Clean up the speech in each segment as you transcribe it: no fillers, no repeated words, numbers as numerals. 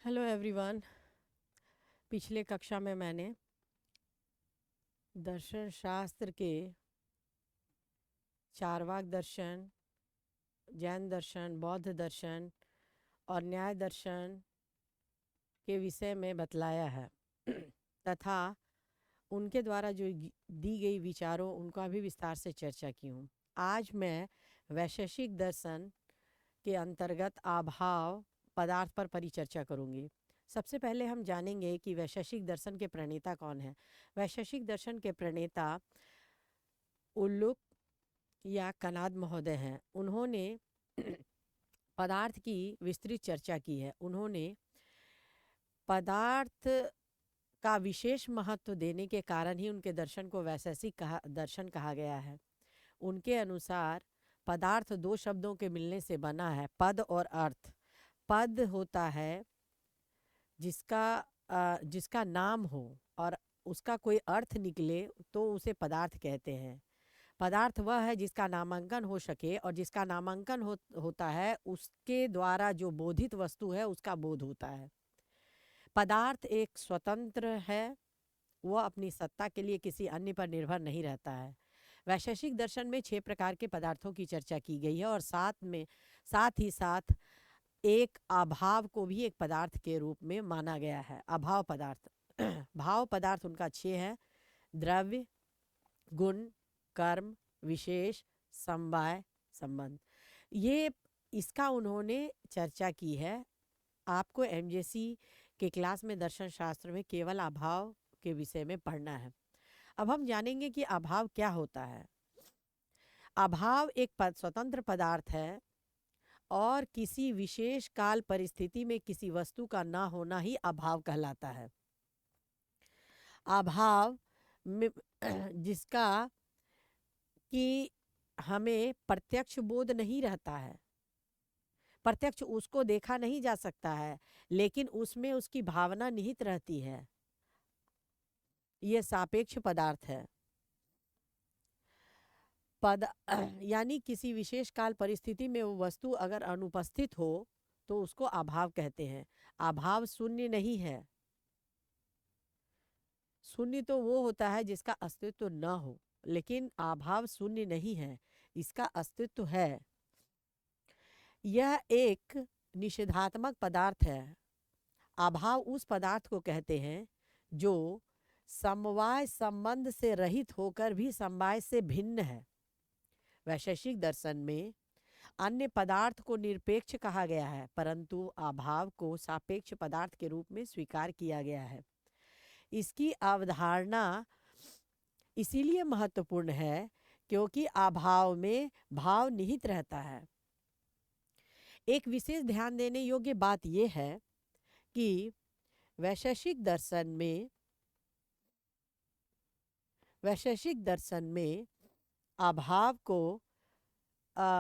Hello everyone. पिछले कक्षा में मैंने दर्शन शास्त्र के चारवाक दर्शन, जैन दर्शन, बौद्ध दर्शन और न्याय दर्शन के विषय में बतलाया है तथा उनके द्वारा जो दी गई विचारों उनका भी विस्तार से चर्चा की हूँ। आज मैं वैशेषिक दर्शन के अंतर्गत अभाव पदार्थ पर परिचर्चा करूँगी। सबसे पहले हम जानेंगे कि वैशेषिक दर्शन के प्रणेता कौन है। वैशेषिक दर्शन के प्रणेता उल्लुक या कनाद महोदय हैं। उन्होंने पदार्थ की विस्तृत चर्चा की है। उन्होंने पदार्थ का विशेष महत्व देने के कारण ही उनके दर्शन को वैशेषिक दर्शन कहा गया है। उनके अनुसार पदार्थ दो शब्दों के मिलने से बना है, पद और अर्थ। पद होता है जिसका नाम हो और उसका कोई अर्थ निकले तो उसे पदार्थ कहते हैं। पदार्थ वह है जिसका नामांकन हो सके, और जिसका नामांकन होता है उसके द्वारा जो बोधित वस्तु है उसका बोध होता है। पदार्थ एक स्वतंत्र है, वह अपनी सत्ता के लिए किसी अन्य पर निर्भर नहीं रहता है। वैशेषिक दर्शन में 6 प्रकार के पदार्थों की चर्चा की गई है और साथ ही साथ एक अभाव को भी एक पदार्थ के रूप में माना गया है। अभाव पदार्थ भाव पदार्थ उनका 6 है: द्रव्य, गुण, कर्म, विशेष, समवाय, संबंध। ये इसका उन्होंने चर्चा की है। आपको एमजेसी के क्लास में दर्शन शास्त्र में केवल अभाव के विषय में पढ़ना है। अब हम जानेंगे कि अभाव क्या होता है। अभाव एक स्वतंत्र पदार्थ है और किसी विशेष काल परिस्थिति में किसी वस्तु का ना होना ही अभाव कहलाता है। अभाव में जिसका कि हमें प्रत्यक्ष बोध नहीं रहता है, प्रत्यक्ष उसको देखा नहीं जा सकता है, लेकिन उसमें उसकी भावना निहित रहती है। यह सापेक्ष पदार्थ है। पद यानी किसी विशेष काल परिस्थिति में वो वस्तु अगर अनुपस्थित हो तो उसको अभाव कहते हैं। अभाव शून्य नहीं है। शून्य तो वो होता है जिसका अस्तित्व न हो, लेकिन अभाव शून्य नहीं है, इसका अस्तित्व है। यह एक निषेधात्मक पदार्थ है। अभाव उस पदार्थ को कहते हैं जो समवाय संबंध से रहित होकर भी समवाय से भिन्न है। वैशेषिक दर्शन में अन्य पदार्थ को निरपेक्ष कहा गया है, परंतु अभाव को सापेक्ष पदार्थ के रूप में स्वीकार किया गया है। इसकी अवधारणा इसीलिए महत्वपूर्ण है क्योंकि अभाव में भाव निहित रहता है। एक विशेष ध्यान देने योग्य बात यह है कि वैशेषिक दर्शन में अभाव को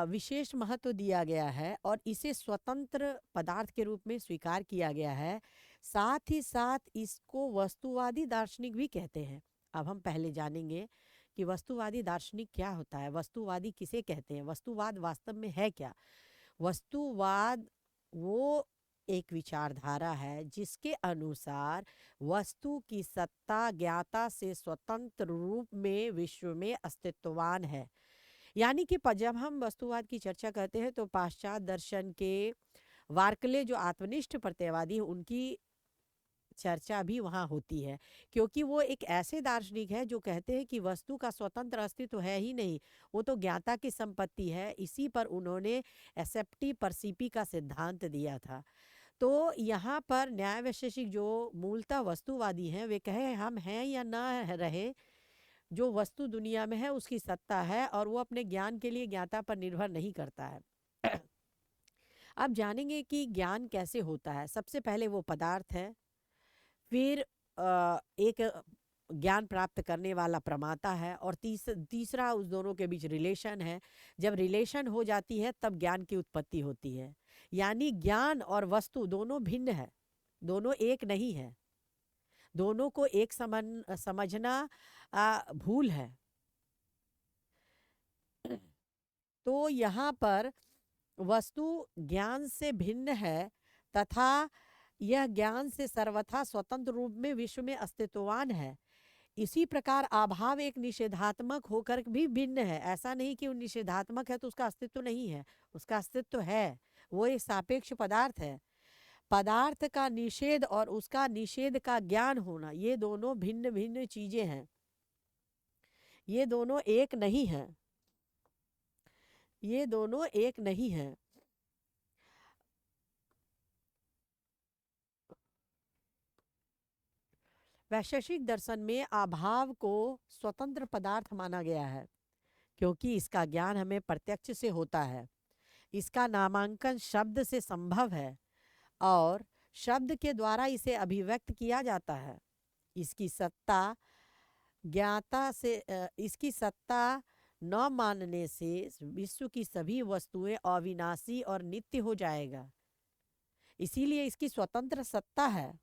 विशेष महत्व दिया गया है और इसे स्वतंत्र पदार्थ के रूप में स्वीकार किया गया है। साथ ही साथ इसको वस्तुवादी दार्शनिक भी कहते हैं। अब हम पहले जानेंगे कि वस्तुवादी दार्शनिक क्या होता है। वस्तुवादी किसे कहते हैं? वस्तुवाद वास्तव में है क्या? वस्तुवाद वो एक विचारधारा है जिसके अनुसार वस्तु की सत्ता ज्ञाता से स्वतंत्र रूप में विश्व में अस्तित्ववान है। यानी कि जब हम वस्तुवाद की चर्चा करते हैं तो पाश्चात्य दर्शन के वार्कले जो आत्मनिष्ठ प्रत्ययवादी हैं उनकी चर्चा भी वहाँ होती है, क्योंकि वो एक ऐसे दार्शनिक है जो कहते हैं कि वस्तु का स्वतंत्र अस्तित्व है ही नहीं, वो तो ज्ञाता की संपत्ति है। इसी पर उन्होंने एसेप्टी परसिपी का सिद्धांत दिया था। तो यहाँ पर न्याय वैशेषिक जो मूलतः वस्तुवादी हैं वे कहे हम हैं या ना रहे, जो वस्तु दुनिया में है उसकी सत्ता है और वो अपने ज्ञान के लिए ज्ञाता पर निर्भर नहीं करता है। अब जानेंगे कि ज्ञान कैसे होता है। सबसे पहले वो पदार्थ है, फिर एक ज्ञान प्राप्त करने वाला प्रमाता है, और तीसरा उस दोनों के बीच रिलेशन है। जब रिलेशन हो जाती है तब ज्ञान की उत्पत्ति होती है। यानी ज्ञान और वस्तु दोनों भिन्न है, दोनों एक नहीं है, दोनों को एक समझना भूल है। तो यहाँ पर वस्तु ज्ञान से भिन्न है तथा यह ज्ञान से सर्वथा स्वतंत्र रूप में विश्व में अस्तित्ववान है। इसी प्रकार अभाव एक निषेधात्मक होकर भी भिन्न है। ऐसा नहीं कि वो निषेधात्मक है तो उसका अस्तित्व नहीं है, उसका अस्तित्व है। वो एक सापेक्ष पदार्थ है। पदार्थ का निषेध और उसका निषेध का ज्ञान होना, ये दोनों भिन्न भिन्न चीजें हैं, ये दोनों एक नहीं हैं, ये दोनों एक नहीं हैं। वैशेषिक दर्शन में अभाव को स्वतंत्र पदार्थ माना गया है, क्योंकि इसका ज्ञान हमें प्रत्यक्ष से होता है। इसका नामांकन शब्द से संभव है और शब्द के द्वारा इसे अभिव्यक्त किया जाता है। इसकी सत्ता ज्ञाता से इसकी सत्ता न मानने से विश्व की सभी वस्तुएं अविनाशी और नित्य हो जाएगा। इसीलिए इसकी स्वतंत्र सत्ता है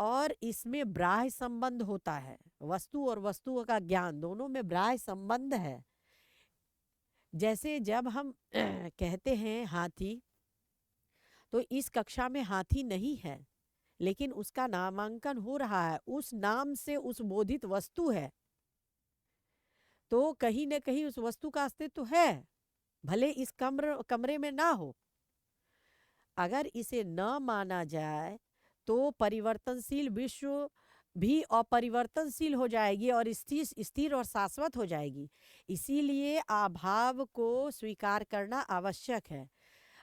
और इसमें ब्राह्य संबंध होता है। वस्तु और वस्तुओं का ज्ञान दोनों में ब्राह्य संबंध है। जैसे जब हम कहते हैं हाथी, तो इस कक्षा में हाथी नहीं है, लेकिन उसका नामांकन हो रहा है, उस नाम से उस बोधित वस्तु है, तो कहीं न कहीं उस वस्तु का अस्तित्व है, भले इस कमरे में ना हो। अगर इसे न माना जाए तो परिवर्तनशील विश्व भी अपरिवर्तनशील हो जाएगी और स्थिर और शाश्वत हो जाएगी। इसीलिए अभाव को स्वीकार करना आवश्यक है।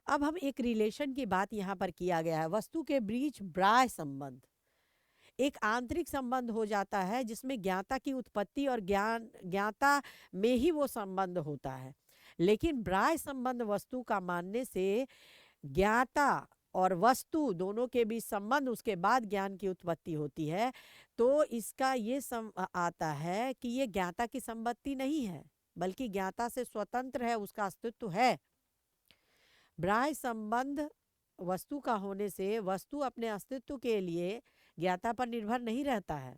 अब हम एक रिलेशन की बात यहाँ पर किया गया है। वस्तु के बीच ब्राह्य संबंध एक आंतरिक संबंध हो जाता है, जिसमें ज्ञाता की उत्पत्ति और ज्ञाता में ही वो संबंध होता है। लेकिन ब्राह्य संबंध वस्तु का मानने से ज्ञाता और वस्तु दोनों के बीच संबंध, उसके बाद ज्ञान की उत्पत्ति होती है। तो इसका ये आता है कि ये ज्ञाता की संपत्ति नहीं है, बल्कि ज्ञाता से स्वतंत्र है, उसका अस्तित्व है। ब्राह्य संबंध वस्तु का होने से वस्तु अपने अस्तित्व के लिए ज्ञाता पर निर्भर नहीं रहता है।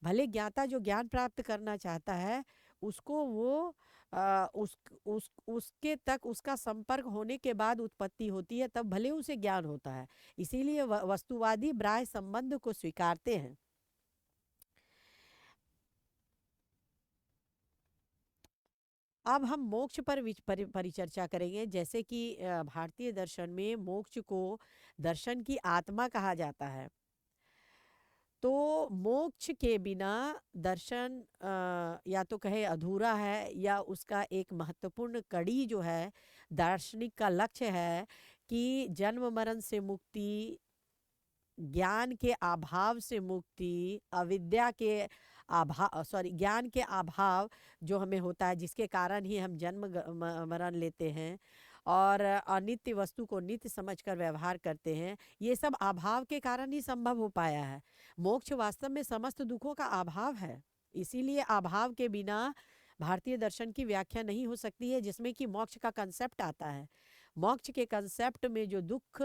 भले ज्ञाता जो ज्ञान प्राप्त करना चाहता है उसको वो उसके तक उसका संपर्क होने के बाद उत्पत्ति होती है, तब भले उसे ज्ञान होता है। इसीलिए वस्तुवादी ब्राह्य संबंध को स्वीकारते हैं। अब हम मोक्ष पर परिचर्चा करेंगे। जैसे कि भारतीय दर्शन में मोक्ष को दर्शन की आत्मा कहा जाता है। तो मोक्ष के बिना दर्शन या तो कहे अधूरा है, या उसका एक महत्वपूर्ण कड़ी जो है दार्शनिक का लक्ष्य है कि जन्म मरण से मुक्ति, ज्ञान के अभाव से मुक्ति, अविद्या के ज्ञान के अभाव जो हमें होता है, जिसके कारण ही हम जन्म मरण लेते हैं और अनित्य वस्तु को नित्य समझकर व्यवहार करते हैं, ये सब अभाव के कारण ही संभव हो पाया है। मोक्ष वास्तव में समस्त दुखों का अभाव है। इसीलिए अभाव के बिना भारतीय दर्शन की व्याख्या नहीं हो सकती है, जिसमें कि मोक्ष का कंसेप्ट आता है। मोक्ष के कंसेप्ट में जो दुख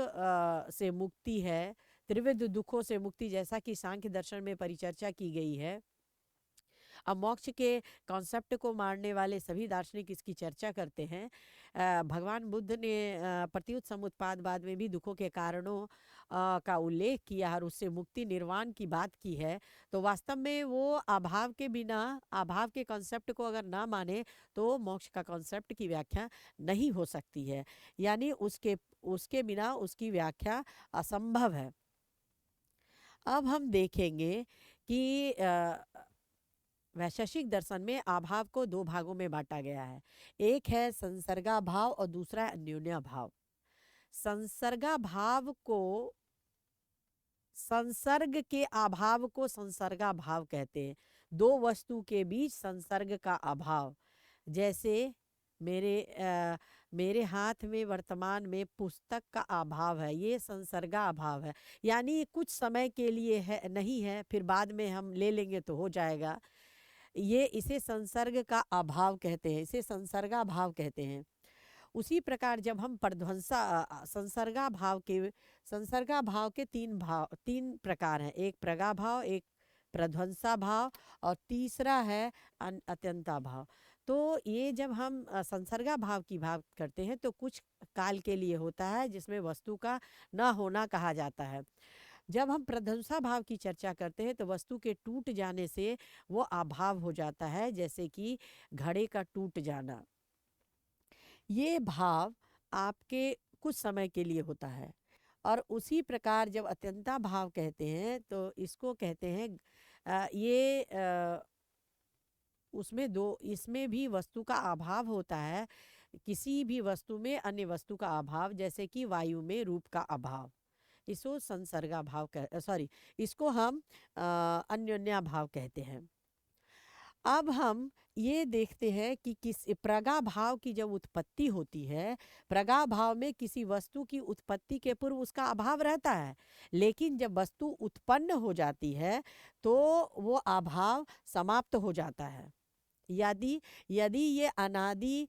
से मुक्ति है, त्रिविध दुखों से मुक्ति, जैसा कि सांख्य दर्शन में परिचर्चा की गई है। अब मोक्ष के कॉन्सेप्ट को मारने वाले सभी दार्शनिक इसकी चर्चा करते हैं। भगवान बुद्ध ने प्रत्युत समुत्पादवाद में भी दुखों के कारणों का उल्लेख किया और उससे मुक्ति निर्वाण की बात की है। तो वास्तव में वो अभाव के बिना, अभाव के कॉन्सेप्ट को अगर ना माने तो मोक्ष का कॉन्सेप्ट की व्याख्या नहीं हो सकती है, यानी उसके बिना उसकी व्याख्या असंभव है। अब हम देखेंगे कि वैशेषिक दर्शन में अभाव को दो भागों में बांटा गया है। एक है संसर्गा भाव और दूसरा है अन्योन्या भाव। संसर्गा भाव को, संसर्ग के अभाव को संसर्गा भाव कहते हैं। दो वस्तु के बीच संसर्ग का अभाव, जैसे मेरे हाथ में वर्तमान में पुस्तक का अभाव है, ये संसर्गा अभाव है, यानी कुछ समय के लिए है, नहीं है, फिर बाद में हम ले लेंगे तो हो जाएगा। इसे संसर्ग का अभाव कहते हैं, इसे संसर्गा भाव कहते हैं। उसी प्रकार जब हम संसर्गा भाव के तीन प्रकार हैं। एक प्रगा भाव, एक प्रध्वंसा भाव और तीसरा है अत्यंता भाव। तो ये जब हम संसर्गा भाव की बात करते हैं तो कुछ काल के लिए होता है जिसमें वस्तु का न होना कहा जाता है। जब हम प्रशंसा भाव की चर्चा करते हैं तो वस्तु के टूट जाने से वो अभाव हो जाता है, जैसे कि घड़े का टूट जाना। ये भाव आपके कुछ समय के लिए होता है। और उसी प्रकार जब अत्यंता भाव कहते हैं तो इसको कहते हैं ये उसमें दो इसमें भी वस्तु का अभाव होता है। किसी भी वस्तु में अन्य वस्तु का अभाव, जैसे कि वायु में रूप का अभाव, इसको संसर्गा भाव सॉरी, इसको हम अन्योन्या भाव कहते हैं। अब हम ये देखते हैं कि किस प्रगा भाव की जब उत्पत्ति होती है, प्रगा भाव में किसी वस्तु की उत्पत्ति के पूर्व उसका अभाव रहता है, लेकिन जब वस्तु उत्पन्न हो जाती है तो वो अभाव समाप्त हो जाता है। यदि यदि ये अनादि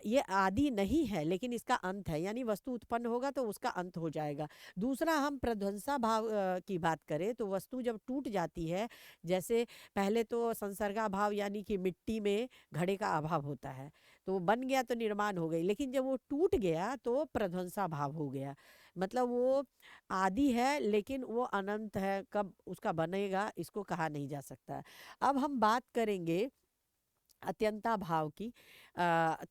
ये आदि नहीं है लेकिन इसका अंत है, यानी वस्तु उत्पन्न होगा तो उसका अंत हो जाएगा। दूसरा, हम प्रध्वंसा भाव की बात करें तो वस्तु जब टूट जाती है, जैसे पहले तो संसर्गा भाव यानी कि मिट्टी में घड़े का अभाव होता है, तो बन गया तो निर्माण हो गई, लेकिन जब वो टूट गया तो प्रध्वंसा भाव हो गया। मतलब वो आदि है लेकिन वो अनंत है, कब उसका बनेगा इसको कहा नहीं जा सकता है। अब हम बात करेंगे अत्यंता भाव की।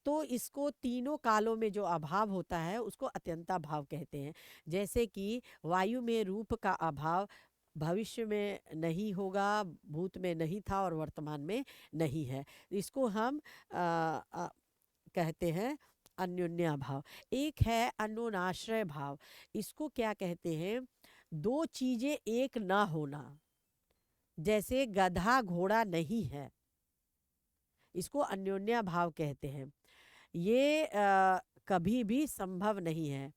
तो इसको तीनों कालों में जो अभाव होता है उसको अत्यंता भाव कहते हैं। जैसे कि वायु में रूप का अभाव भविष्य में नहीं होगा, भूत में नहीं था और वर्तमान में नहीं है, इसको हम कहते हैं अन्योन्या भाव। एक है अन्योनाश्रय भाव। इसको क्या कहते हैं? दो चीजें एक ना होना, जैसे गधा घोड़ा नहीं है, इसको अन्योन्या भाव कहते हैं। ये कभी भी संभव नहीं है।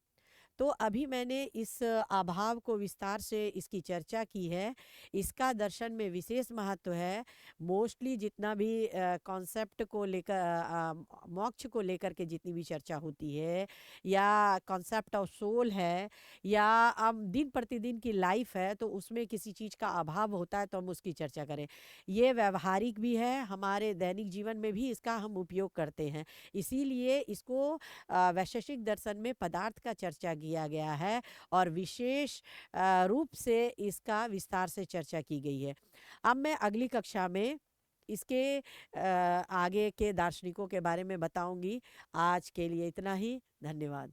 तो अभी मैंने इस अभाव को विस्तार से इसकी चर्चा की है। इसका दर्शन में विशेष महत्व है। मोस्टली जितना भी कॉन्सेप्ट को लेकर मोक्ष को लेकर के जितनी भी चर्चा होती है, या कॉन्सेप्ट ऑफ सोल है, या अब दिन प्रतिदिन की लाइफ है, तो उसमें किसी चीज़ का अभाव होता है तो हम उसकी चर्चा करें। ये व्यवहारिक भी है, हमारे दैनिक जीवन में भी इसका हम उपयोग करते हैं। इसीलिए इसको वैशेषिक दर्शन में पदार्थ का चर्चा किया गया है और विशेष रूप से इसका विस्तार से चर्चा की गई है। अब मैं अगली कक्षा में इसके आगे के दार्शनिकों के बारे में बताऊंगी। आज के लिए इतना ही। धन्यवाद।